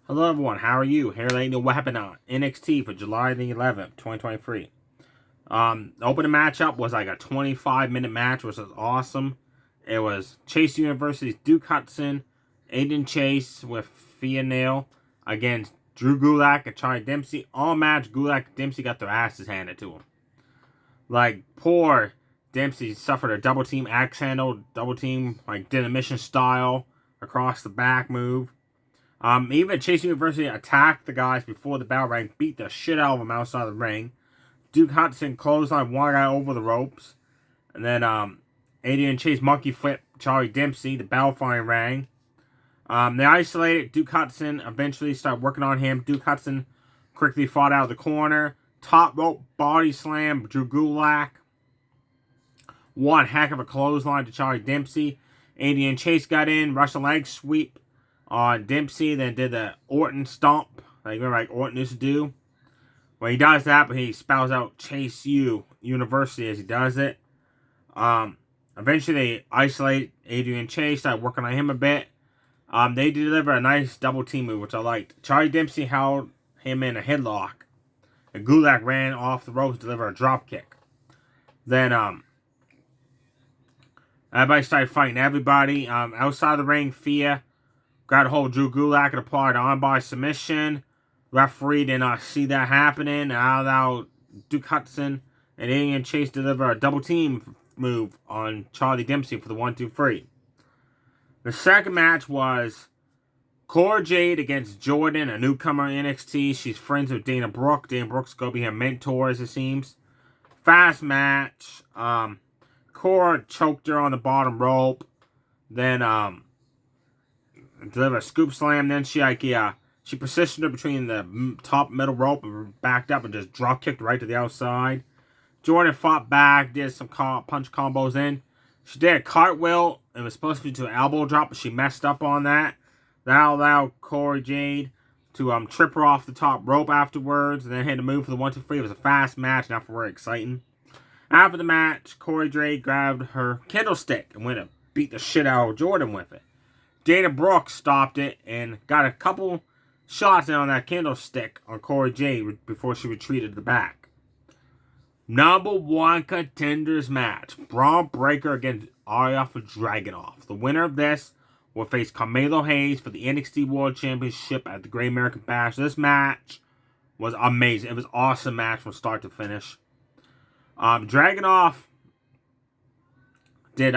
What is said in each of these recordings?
Hello everyone, how are you? Here letting you know what happened on NXT for July the 11th, 2023. The opening matchup was like a 25-minute match, which was awesome. It was Chase University's Duke Hudson, Aiden Chase with Fia Nail against Drew Gulak and Charlie Dempsey. All match, Gulak and Dempsey got their asses handed to them. Like, poor Dempsey suffered a double team axe handle, double team, like, did a mission style across the back move. Even Chase University attacked the guys before the bell rang, beat the shit out of them outside the ring. Duke Hudson clotheslined one guy over the ropes. And then, Adrian Chase monkey flip Charlie Dempsey. The bell finally rang. They isolated Duke Hudson, eventually started working on him. Duke Hudson quickly fought out of the corner. Top rope body slam, Drew Gulak. One heck of a clothesline to Charlie Dempsey. Adrian Chase got in, Russian leg sweep on Dempsey, then did the Orton stomp, like Orton used to do. When he does that, but he spells out Chase U University as he does it. Eventually they isolate Adrian Chase, started working on him a bit. They deliver a nice double team move, which I liked. Charlie Dempsey held him in a headlock, and Gulak ran off the ropes to deliver a drop kick. Then everybody started fighting everybody. Outside the ring, Fia got a hold of Drew Gulak and applied an armbar submission. Referee did not see that happening. Allowed Duke Hudson and Adrian Chase deliver a double team move on Charlie Dempsey for the 1-2-3. The second match was Cora Jade against Jordan, a newcomer in NXT. She's friends with Dana Brooke. Dana Brooke's going to be her mentor, as it seems. Fast match. Cora choked her on the bottom rope. Then, delivered a scoop slam. Then she positioned her between the top middle rope and backed up and just drop kicked right to the outside. Jordan fought back, did some punch combos in. She did a cartwheel. It was supposed to be to an elbow drop, but she messed up on that. That allowed Cora Jade to trip her off the top rope afterwards, and then hit a move for the 1-2-3. It was a fast match, not very exciting. After the match, Cora Jade grabbed her candlestick and went to beat the shit out of Jordan with it. Dana Brooke stopped it and got a couple shots in on that candlestick on Cora Jade before she retreated to the back. Number one contenders match. Braun Breaker against Aryeh Dragunov. The winner of this will face Carmelo Hayes for the NXT World Championship at the Great American Bash. This match was amazing. It was an awesome match from start to finish. Dragunov did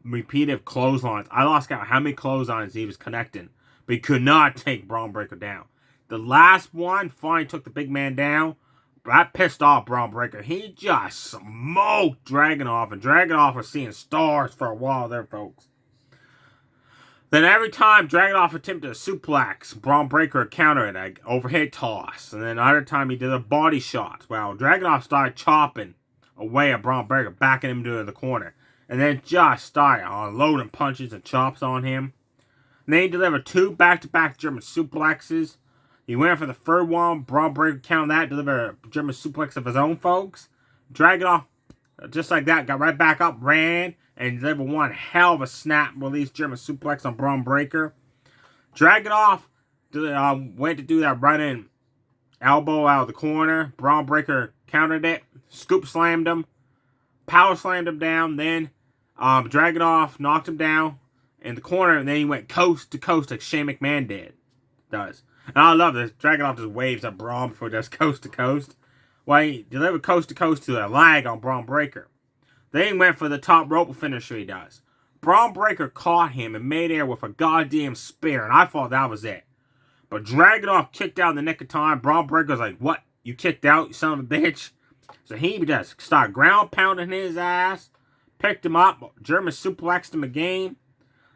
repeated clotheslines. I lost count how many clotheslines he was connecting, but he could not take Braun Breaker down. The last one finally took the big man down, but that pissed off Braun Breaker. He just smoked Dragunov, and Dragunov was seeing stars for a while there, folks. Then every time Dragunov attempted a suplex, Braun Breaker countered it, like overhead toss. And then another time he did a body shot. Well, Dragunov started chopping away at Braun Breaker, backing him to the corner. And then just started unloading punches and chops on him. And then he delivered two back-to-back German suplexes. He went for the third one. Braun Breaker countered that, delivered a German suplex of his own, folks. Dragunov, just like that, got right back up, ran, and delivered one hell of a snap release German suplex on Braun Breaker. Dragunov went to do that running elbow out of the corner. Braun Breaker countered it, scoop slammed him, power slammed him down. Then Dragunov knocked him down in the corner, and then he went coast to coast like Shane McMahon does. And I love this. Dragunov just waves at Braun before he does coast to coast. Well, he delivered coast to coast to a lag on Braun Breaker. Then he went for the top rope finisher he does. Braun Breaker caught him in midair with a goddamn spear, and I thought that was it. But Dragunov kicked out in the nick of time. Braun Breaker was like, "What? You kicked out, you son of a bitch?" So he just started ground pounding his ass, picked him up, German suplexed him again.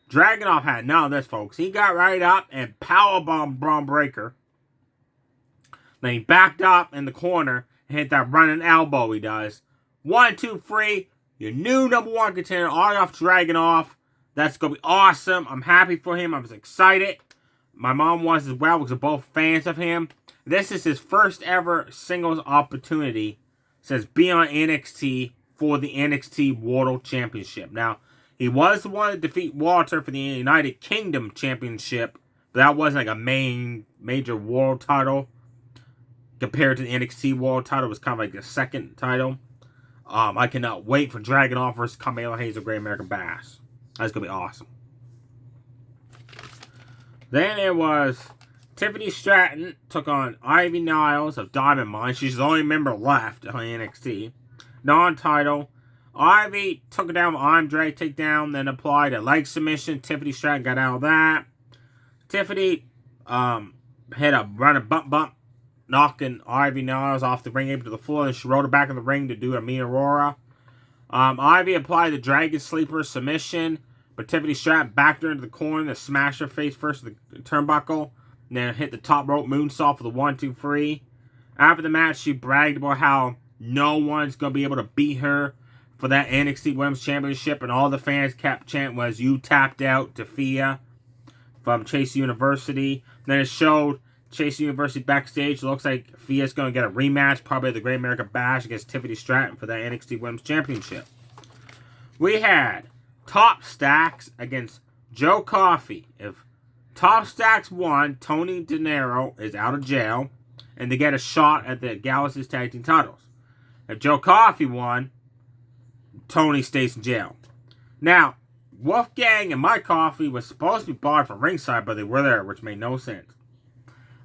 Dragunov had none of this, folks. He got right up and powerbombed Braun Breaker. Then he backed up in the corner and hit that running elbow he does. 1-2-3. Your new number one contender, Aryeh Dragunov. That's going to be awesome. I'm happy for him. I was excited. My mom was as well because we're both fans of him. This is his first ever singles opportunity since being on NXT for the NXT World Championship. Now, he was the one to defeat Walter for the United Kingdom Championship But that wasn't like a major world title compared to the NXT world title. It was kind of like the second title. I cannot wait for Dragunov versus Carmelo Hayes of Great American Bash. That's going to be awesome. Then it was Tiffany Stratton took on Ivy Niles of Diamond Mine. She's the only member left on NXT. Non-title. Ivy took it down with Andre takedown, then applied a leg submission. Tiffany Stratton got out of that. Tiffany hit a running bump, knocking Ivy Niles off the ring apron to the floor, and she rolled her back in the ring to do a Mia Aurora. Ivy applied the Dragon Sleeper submission, but Tiffany Stratton backed her into the corner to smash her face first with the turnbuckle, and then hit the top rope moonsault for the 1-2-3. After the match, she bragged about how no one's going to be able to beat her for that NXT Women's Championship, and all the fans kept chanting was, "You tapped out to Fia," from Chase University. Then it showed Chase University backstage. It looks like Fia's going to get a rematch, probably the Great American Bash against Tiffany Stratton for that NXT Women's Championship. We had Top Stacks against Joe Coffey. If Top Stacks won, Tony De Niro is out of jail, and they get a shot at the Gallus' tag team titles. If Joe Coffey won, Tony stays in jail. Now, Wolfgang and Mike Coffey was supposed to be barred from ringside, but they were there, which made no sense.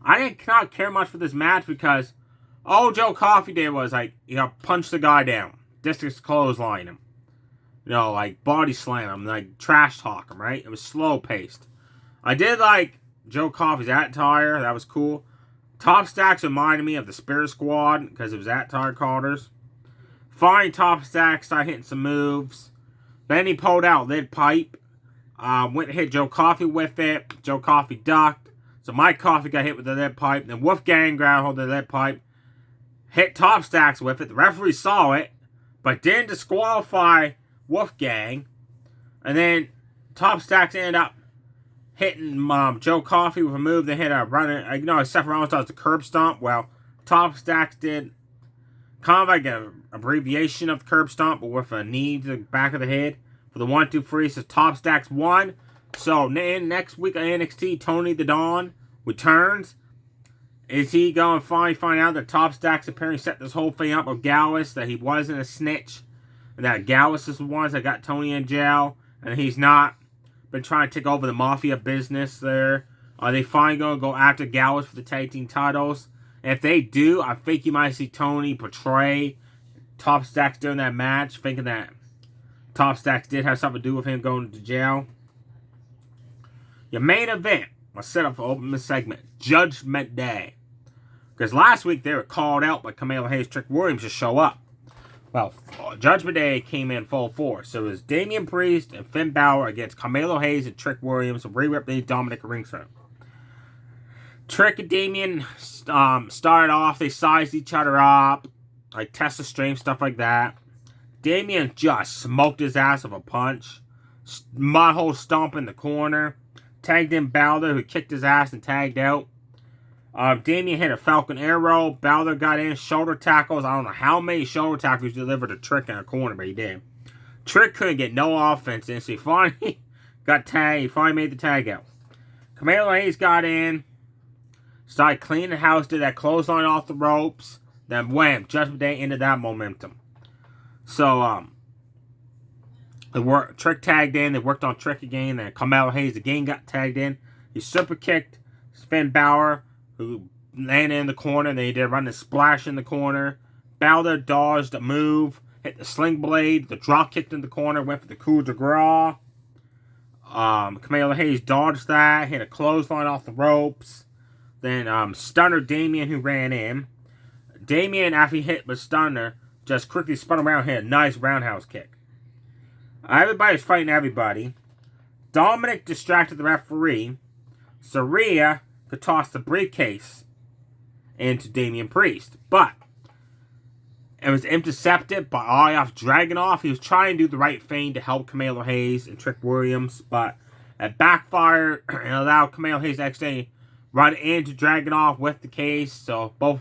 I did not care much for this match because all Joe Coffey did was, like, punch the guy down, discus clothesline him, like body slam him, like trash talk him, right? It was slow paced. I did like Joe Coffey's attire, that was cool. Top Stacks reminded me of the Spirit Squad because it was attire callers. Fine, Top Stacks started hitting some moves. Then he pulled out lead pipe. Went and hit Joe Coffey with it. Joe Coffey ducked. So Mike Coffey got hit with the lead pipe. Then Wolfgang grabbed hold of the lead pipe. Hit Top Stacks with it. The referee saw it, but didn't disqualify Wolfgang. And then Top Stacks ended up hitting Joe Coffey with a move that hit a running. Seth Rollins does the curb stomp. Well, Top Stacks did kind of like an abbreviation of the curb stomp, but with a knee to the back of the head for the 1-2-3. So Top Stacks won. So next week on NXT, Tony the Dawn returns. Is he going to finally find out that Top Stacks apparently set this whole thing up with Gallus, that he wasn't a snitch, and that Gallus is the ones that got Tony in jail, and he's not been trying to take over the Mafia business there? Are they finally going to go after Gallus for the tag team titles? And if they do, I think you might see Tony portray Top Stacks during that match, thinking that Top Stacks did have something to do with him going to jail. Your main event was set up for opening segment, Judgment Day. Because last week they were called out by Carmelo Hayes, Trick Williams to show up. Well, Judgment Day came in full force. So it was Damian Priest and Finn Balor against Carmelo Hayes and Trick Williams, and Rhea Ripley and Dominic ringside. Trick and Damian started off, they sized each other up, like test the strength, stuff like that. Damian just smoked his ass with a punch. Mudhole stomp in the corner. Tagged in Balor, who kicked his ass and tagged out. Damian hit a Falcon Arrow. Balor got in, shoulder tackles. I don't know how many shoulder tackles he delivered to Trick in the corner, but he did. Trick couldn't get no offense in, so he finally got tagged. He finally made the tag out. Carmelo Hayes got in. Started cleaning the house, did that clothesline off the ropes. Then wham, Judgment Day into that momentum. So, Trick tagged in. They worked on Trick again. Then Carmelo Hayes again got tagged in. He super kicked Finn Balor, who landed in the corner. Then he did run the splash in the corner. Balor dodged a move, hit the sling blade. The drop kicked in the corner, went for the coup de grace. Carmelo Hayes dodged that, hit a clothesline off the ropes. Then Stunner Damian, who ran in. Damian, after he hit the Stunner, just quickly spun around and hit a nice roundhouse kick. Everybody's fighting everybody. Dominic distracted the referee. Saraya could toss the briefcase into Damian Priest. But it was intercepted by Ilya Dragunov. He was trying to do the right thing to help Carmelo Hayes and Trick Williams, but it backfired and allowed Carmelo Hayes to actually run into Dragunov with the case. So both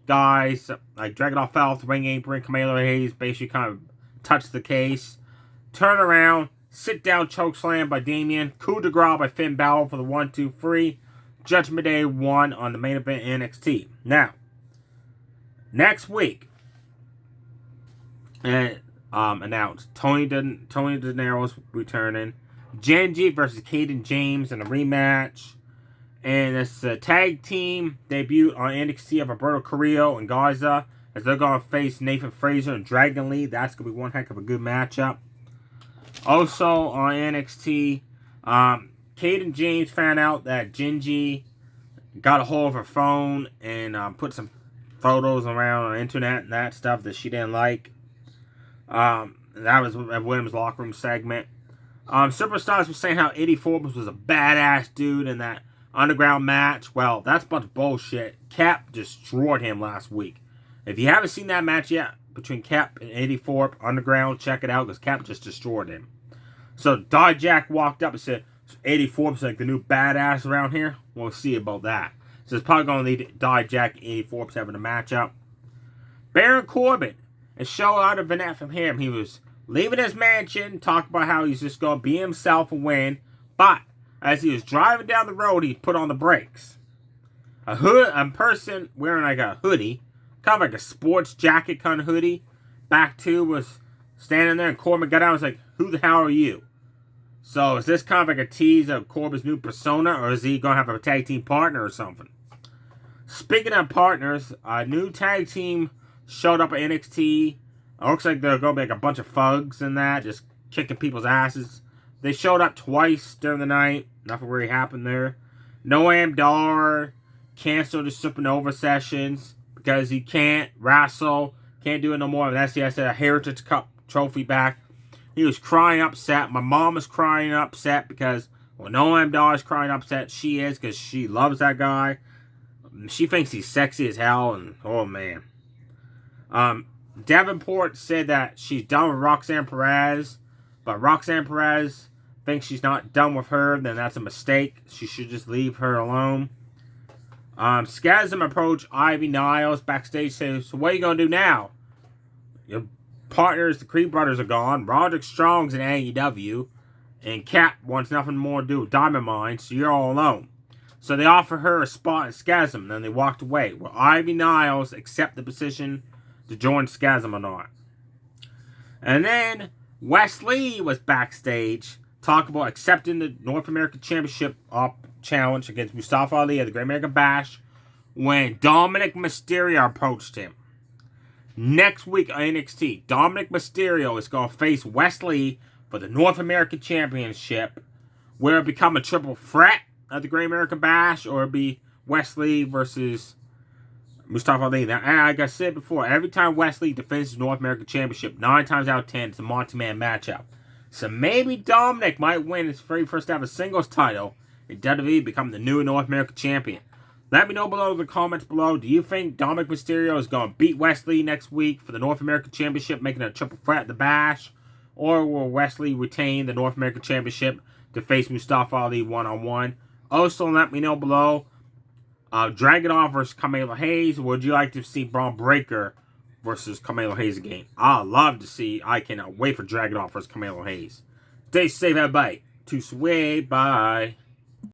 guys, like Dragunov fell off the ring apron. Carmelo Hayes basically kind of touched the case. Turn around, sit down chokeslam by Damian. Coup de grace by Finn Balor for the 1-2-3. Judgment Day 1 on the main event NXT. Now, next week, and announced Tony De Niro's returning. Genji versus Kaden James in a rematch. And it's a tag team debut on NXT of Alberto Carrillo and Garza, as they're going to face Nathan Frazer and Dragon Lee. That's going to be one heck of a good matchup. Also on NXT, Kaden James found out that Genji got a hold of her phone and put some photos around on the internet and that stuff that she didn't like. That was a women's locker room segment. Superstars was saying how Eddie Forbes was a badass dude in that underground match. Well, that's a bunch of bullshit. Cap destroyed him last week. If you haven't seen that match yet between Cap and Eddie Forbes underground, check it out because Cap just destroyed him. So Dijak walked up and said, Eddie Forbes is like the new badass around here. We'll see about that. So it's probably going to lead Dijak and Eddie Forbes having a matchup. Baron Corbin. A show out of Vanette from him. He was leaving his mansion, talking about how he's just going to be himself and win. But as he was driving down the road, he put on the brakes. A person wearing like a hoodie, kind of like a sports jacket kind of hoodie. Back two was standing there, and Corbin got out and was like, "Who the hell are you?" So is this kind of like a tease of Corbin's new persona, or is he going to have a tag team partner or something? Speaking of partners, a new tag team showed up at NXT. It looks like they're going to be like a bunch of thugs in that, just kicking people's asses. They showed up twice during the night. Nothing really happened there. Noam Dar canceled his Supernova sessions because he can't wrestle, can't do it no more. That's a Heritage Cup trophy back. He was crying upset. My mom was crying upset because, well, Noam Dar is crying upset. She is because she loves that guy. She thinks he's sexy as hell, and oh man. Davenport said that she's done with Roxanne Perez, but Roxanne Perez thinks she's not done with her, then that's a mistake. She should just leave her alone. Scasm approached Ivy Niles backstage, saying, "So what are you going to do now? Your partners, the Creed brothers, are gone. Roderick Strong's in AEW, and Cap wants nothing more to do with Diamond Mine, so you're all alone." So they offered her a spot in Scasm, then they walked away. Will Ivy Niles accept the position to join Scasm or not? And then Wes Lee was backstage talking about accepting the North American Championship challenge against Mustafa Ali at the Great American Bash when Dominic Mysterio approached him. Next week on NXT, Dominic Mysterio is going to face Wes Lee for the North American Championship, where it become a triple threat at the Great American Bash, or it be Wes Lee versus Mustafa Ali. Now, like I said before, every time Wes Lee defends the North American Championship, 9 times out of 10, it's a multi-man matchup. So maybe Dominic might win his very first ever singles title and WWE become the new North American Champion. Let me know below in the comments below. Do you think Dominic Mysterio is going to beat Wes Lee next week for the North American Championship, making it a triple threat at the Bash? Or will Wes Lee retain the North American Championship to face Mustafa Ali one-on-one? Also, let me know below. Dragunov versus Carmelo Hayes. Would you like to see Braun Breaker versus Carmelo Hayes again? I'd love to see. I cannot wait for Dragunov versus Carmelo Hayes. Stay safe, everybody. To sway. Bye.